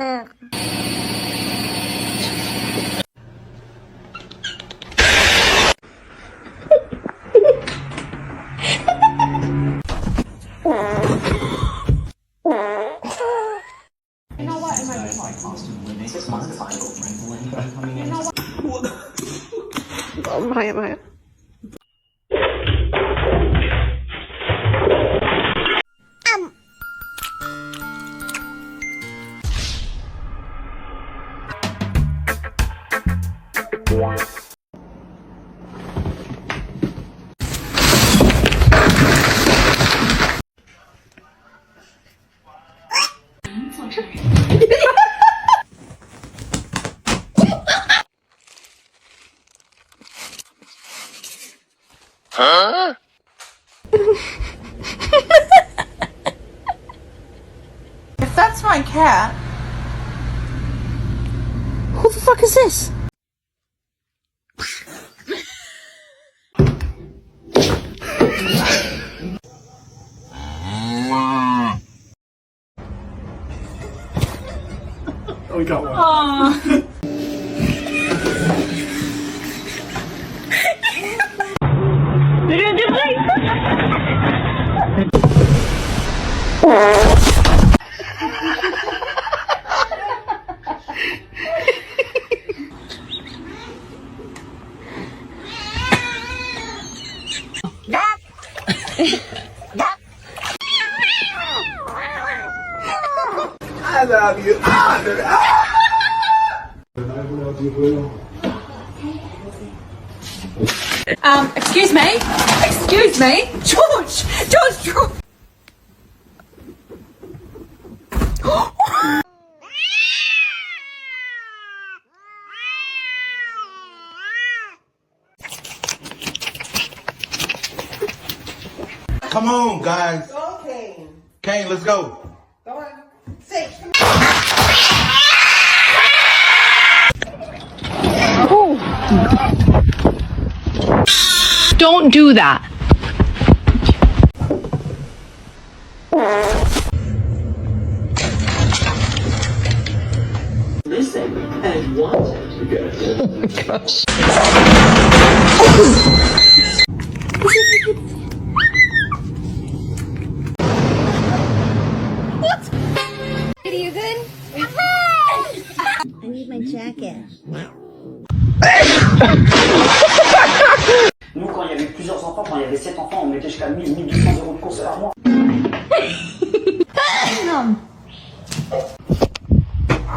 Maya. Huh? If that's my cat, Who the fuck is this? We got one. I love you. Excuse me? Excuse me? George! Come on, guys. Go, Kane. Kane, let's go. Go on. Say. Don't do that. Listen and want it. Oh my gosh. What? Are you good? I need my jacket. Nous, quand il y avait plusieurs enfants, quand il y avait 7 enfants, on mettait jusqu'à 1200 € de courses par mois.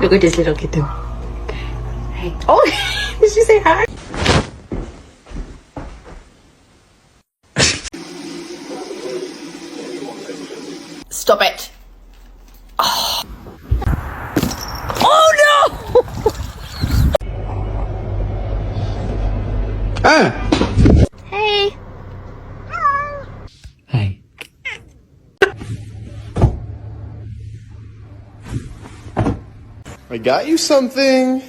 Look at this little kitten. Hey. Oh, did she say hi? Stop it. Oh, oh no! Hey. Hey. I got you something.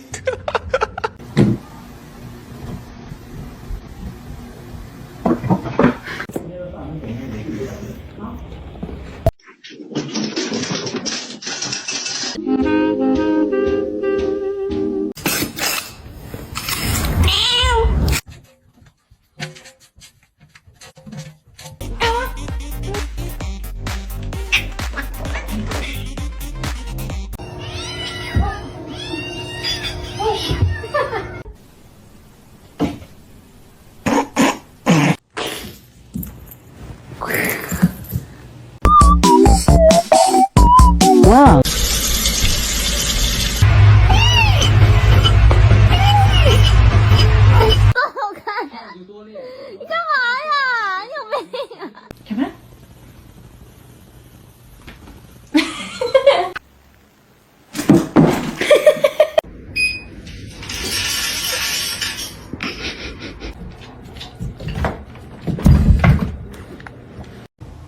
Wow.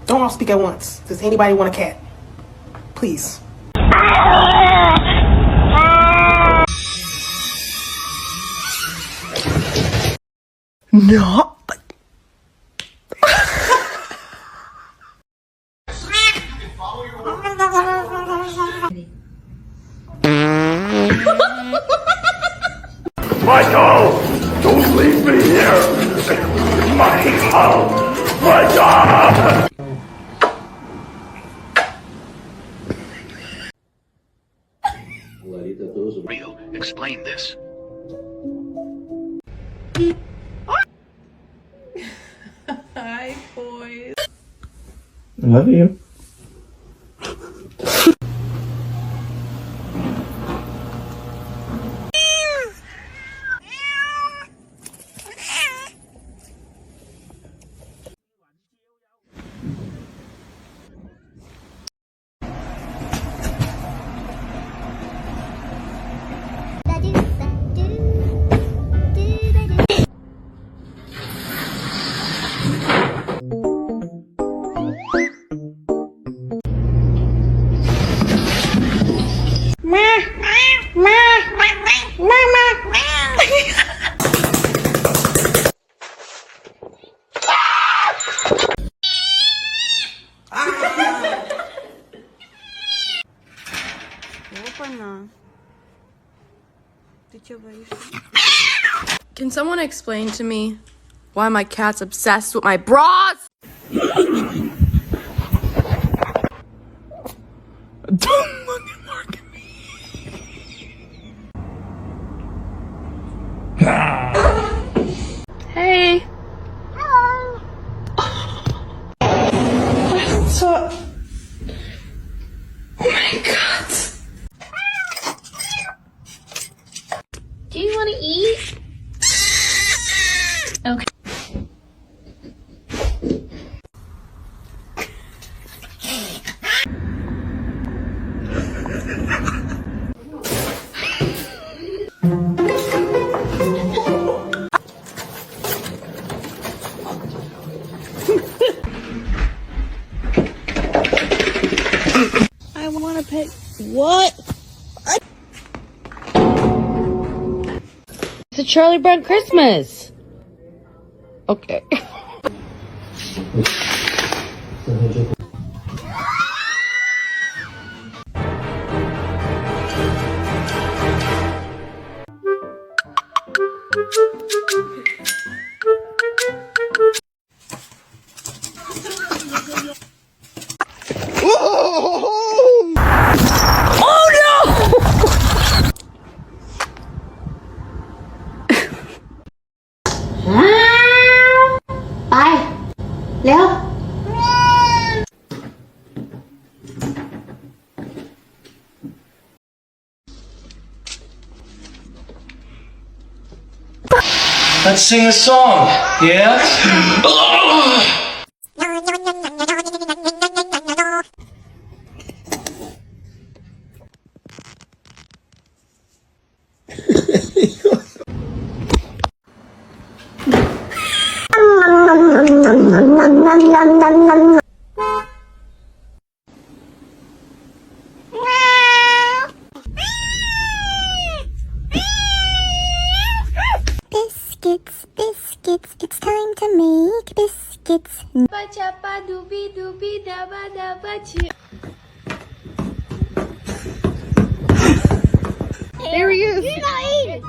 Don't all speak at once. Does anybody want a cat? Please. No. Real. Explain this. Hi, boys. I love you. Can someone explain to me why my cat's obsessed with my bras? Don't look at Mark at me. Hey. What's up? Oh my god. Do you want to eat? Okay. I want to pet. What? It's a Charlie Brown Christmas. Okay. Let's sing a song, yeah? Biscuits, biscuits, it's time to make biscuits. There he is. You're not eating.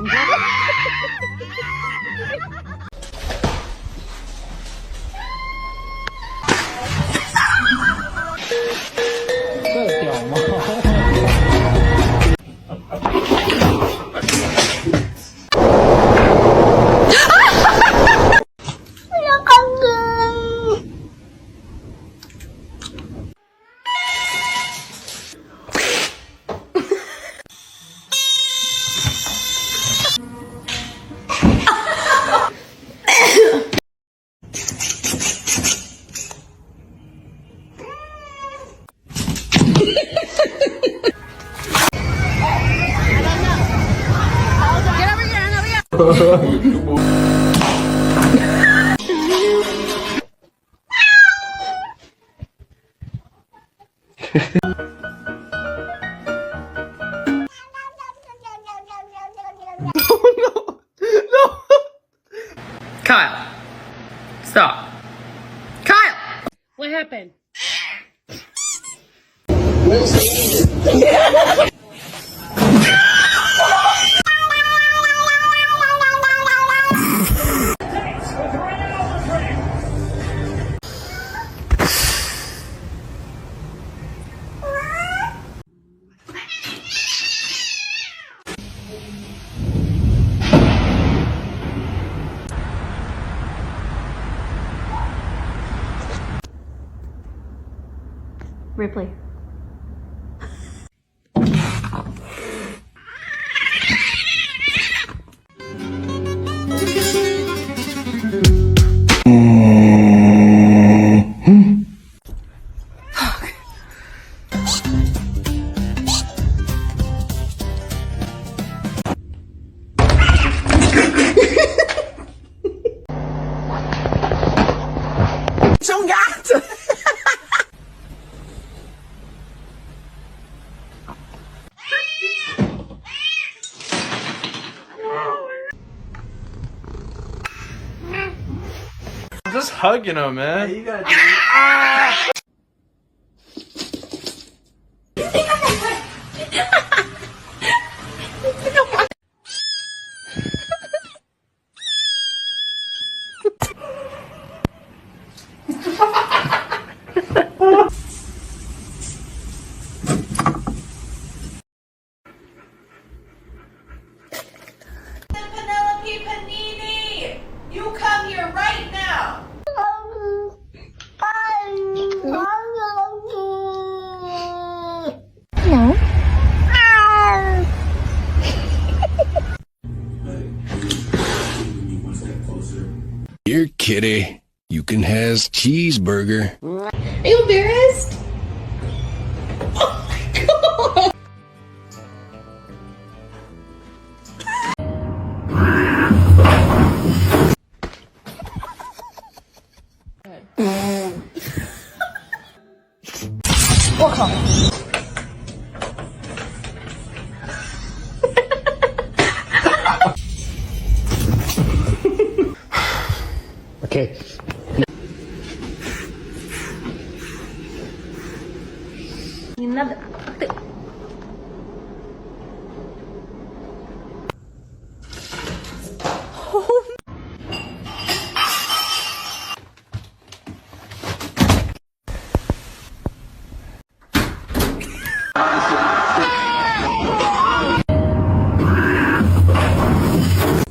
Kyle. Stop. Kyle! What happened? Ripley. I'm just hugging him, man. You gotta do it. Penelope Panini! You come here right now! Hello. Here, kitty. You can has cheeseburger. Are you embarrassed? Okay.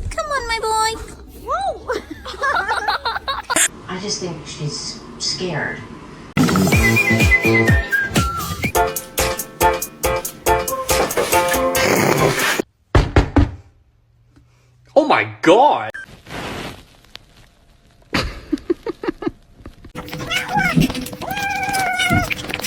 Come on, my boy. Whoa. I just think she's scared. Oh my god!